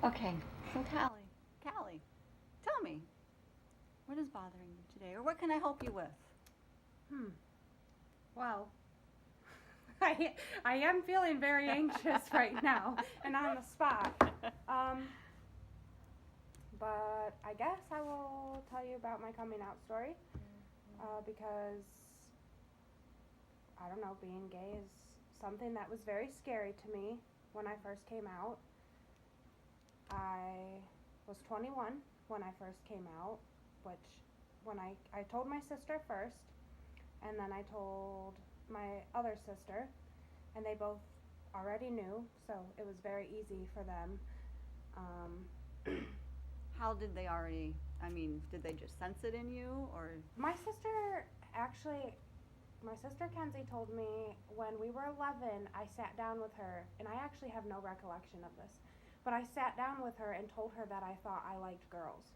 Okay, so Callie, tell me, what is bothering you today, or what can I help you with? Hmm. Well, I am feeling very anxious right now and on the spot. Um, but I guess I will tell you about my coming out story because I don't know, being gay is something that was very scary to me when I first came out. I was 21 when I first came out, which I told my sister first, and then I told my other sister, and they both already knew, so it was very easy for them. Um, How did they already? I mean, did they just sense it in you, or? my sister actually, my sister Kenzie told me when we were 11, I sat down with her, and I actually have no recollection of this, but I sat down with her and told her that I thought I liked girls.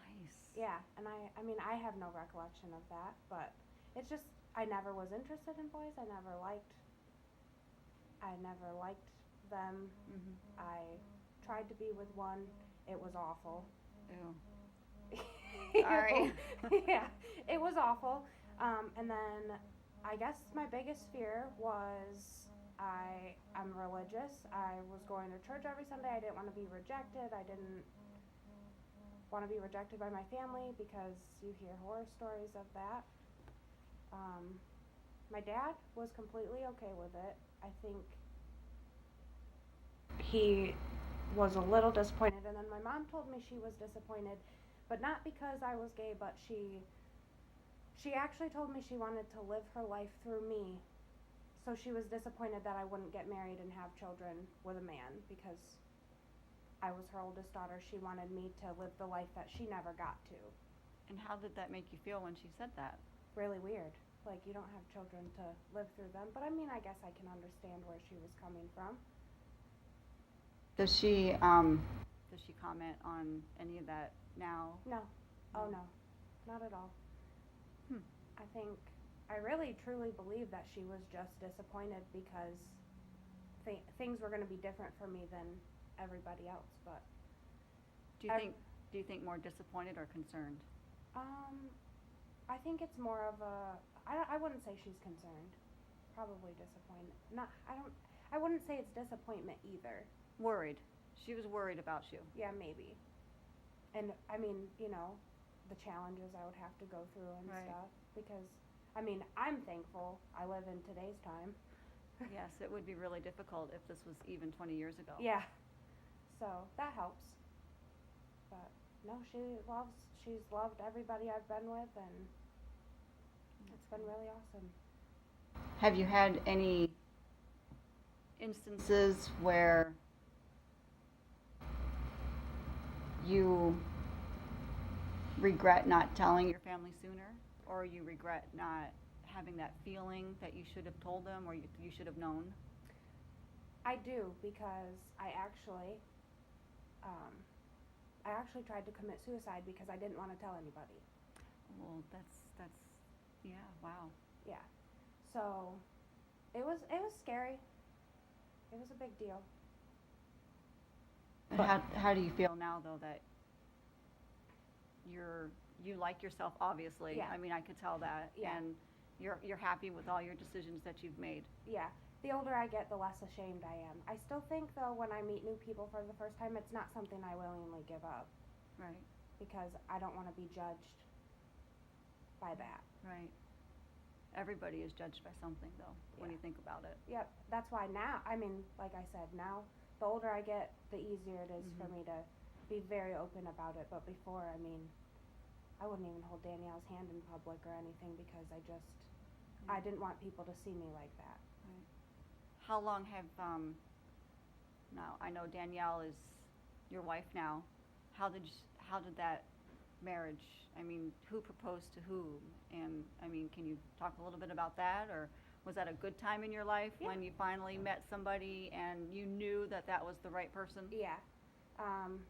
Nice. Yeah, and I mean, I have no recollection of that, but it's just, I never was interested in boys. I never liked them. Mm-hmm. I tried to be with one. It was awful. Ew. Ew. Sorry. Yeah, it was awful. And then I guess my biggest fear was I'm religious. I was going to church every Sunday. I didn't want to be rejected. I didn't want to be rejected by my family because you hear horror stories of that. Um, my dad was completely okay with it. I think he was a little disappointed, and then my mom told me she was disappointed, but not because I was gay, but she actually told me she wanted to live her life through me. So she was disappointed that I wouldn't get married and have children with a man because I was her oldest daughter. She wanted me to live the life that she never got to. And how did that make you feel when she said that? Really weird. Like, you don't have children to live through them. But I mean, I guess I can understand where she was coming from. Does she comment on any of that now? No. No. Oh, no. Not at all. Hmm. I think, I really truly believe that she was just disappointed because things were going to be different for me than everybody else. But, Do you think do you think more disappointed or concerned? um, I think it's more of a, I wouldn't say she's concerned. Probably disappointed. Not, I wouldn't say it's disappointment either. Worried. She was worried about you. Yeah, maybe. And I mean, the challenges I would have to go through and Right. stuff because I mean, I'm thankful I live in today's time. Yes, it would be really difficult if this was even 20 years ago. Yeah. So, that helps. But no, she's loved everybody I've been with, and it's been really awesome. Have you had any instances where you regret not telling your family sooner, or you regret not having that feeling that you should have told them, or you should have known? I do because um, I actually tried to commit suicide because I didn't want to tell anybody. Well, that's yeah, wow. Yeah. So it was scary. It was a big deal. But How do you feel now though that you like yourself obviously? yeah, I mean, I could tell that, yeah, and you're happy with all your decisions that you've made. yeah. The older I get, the less ashamed I am. I still think though when I meet new people for the first time, it's not something I willingly give up Right. because I don't want to be judged by that. Right. Everybody is judged by something though when Yeah. you think about it. Yep. That's why now, I mean, like I said, now the older I get, the easier it is for Mhm. me to be very open about it. But before, I mean, I wouldn't even hold Danielle's hand in public or anything because I didn't want people to see me like that. Right. How long have now I know Danielle is your wife now. How did that marriage? I mean, who proposed to whom? And I mean, can you talk a little bit about that, or was that a good time in your life Yeah. when you finally met somebody and you knew that that was the right person? Yeah. Um,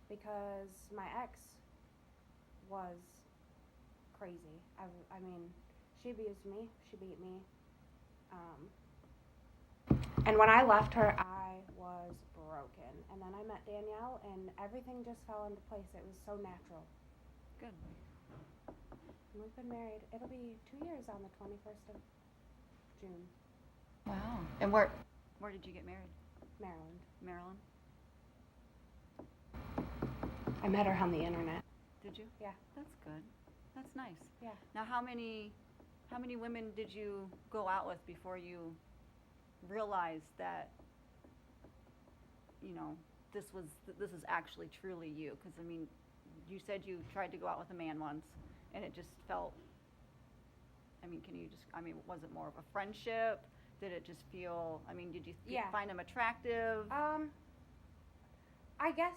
because my ex was crazy. I mean, she abused me. She beat me. And when I left her, I was broken. And And then I met Danielle, and everything just fell into place. It was so natural. Good. And we've been married. It'll be 2 years on the 21st of June. Wow. And where did you get married? Maryland. Maryland? I met her on the internet. Did you? Yeah. That's good. That's nice. Yeah. Now, how many women did you go out with before you realized that, you know, this is actually truly you? Because I mean, you said you tried to go out with a man once, and it just felt. I mean, was it more of a friendship? Did it just feel? I mean, did you Yeah. find him attractive? I guess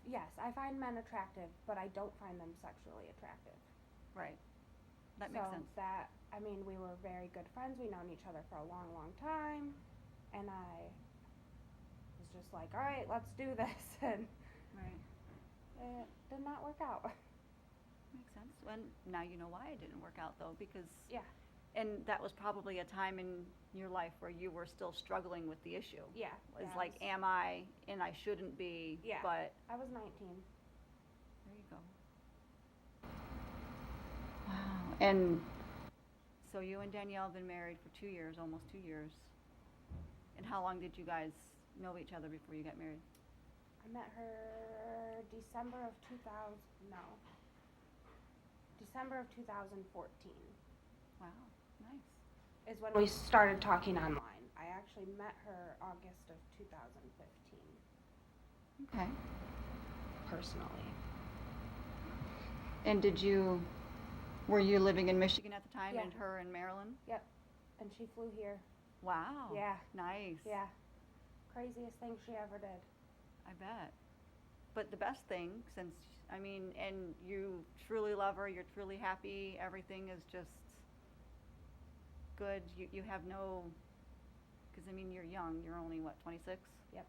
yes, I find men attractive, but I don't find them sexually attractive. Right. That makes sense. I mean, we were very good friends. We known each other for a long, long time, and I was just like, all right, let's do this, and Right. it did not work out. Makes sense. And now you know why it didn't work out, though, because. Yeah. And that was probably a time in your life where you were still struggling with the issue. Yeah. It's yeah, like, am I, and I shouldn't be, Yeah. but I was 19. there you go. Wow. And so you and Danielle have been married for 2 years, almost 2 years. And how long did you guys know each other before you got married? I met her December of 2014 Wow, nice. is when we started talking online. I actually met her August of 2015 Okay. personally. And were you living in Michigan at the time Yeah. and her in Maryland? Yep. And she flew here. Wow. Yeah. Nice. Yeah. Craziest thing she ever did. I bet. But the best thing, since, I mean, and you truly love her, you're truly happy, everything is just good. You have no, because I mean, you're young, you're only what, 26? Yep.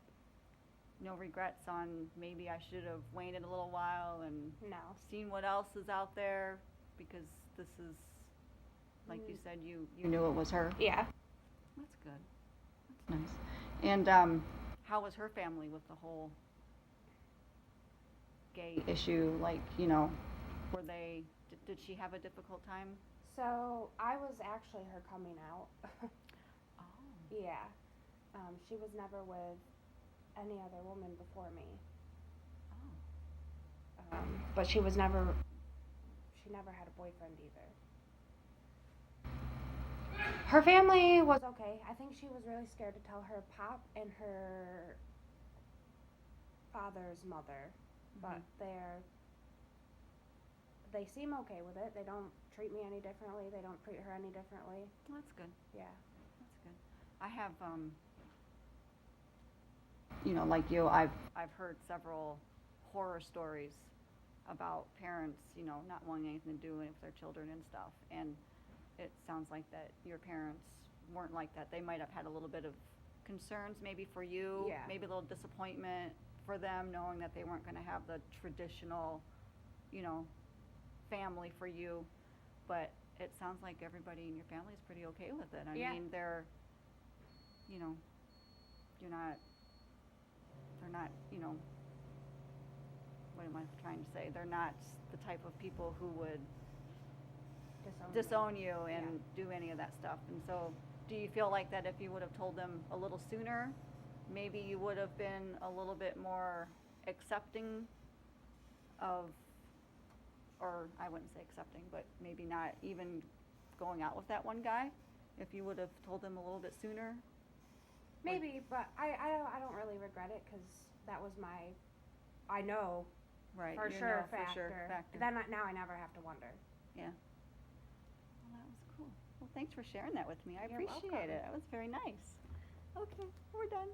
No regrets on maybe I should have waited a little while and No. seen what else is out there, because this is, like you Mm. said, you knew it was her. Yeah. That's good. That's nice. And how was her family with the whole gay issue? Like, you know, did she have a difficult time? So I was actually her coming out. Oh. Yeah. She was never with any other woman before me. Oh. But she never had a boyfriend either. Her family was okay. I think she was really scared to tell her pop and her father's mother, but Mhm. they seem okay with it. They don't treat me any differently. They don't treat her any differently. Well, that's good. Yeah. That's good. I have, you know, like you, I've heard several horror stories about parents, you know, not wanting anything to do with their children and stuff. And it sounds like that your parents weren't like that. They might have had a little bit of concerns maybe for you, Yeah. maybe a little disappointment for them knowing that they weren't going to have the traditional, you know, family for you. But it sounds like everybody in your family is pretty okay with it. I Yeah. mean, they're, you know, they're not, you know, what am I trying to say? They're not the type of people who would disown you and do any of that stuff. And so, do you feel like that if you would have told them a little sooner, maybe you would have been a little bit more accepting of, or I wouldn't say accepting, but maybe not even going out with that one guy, if you would have told them a little bit sooner? Maybe, but I don't really regret it because that was I know Right. for you sure know factor. For sure factor. Then now I never have to wonder. Yeah. Well, that was cool. Well, thanks for sharing that with me. I You're appreciate welcome. it. That was very nice. Okay, we're done.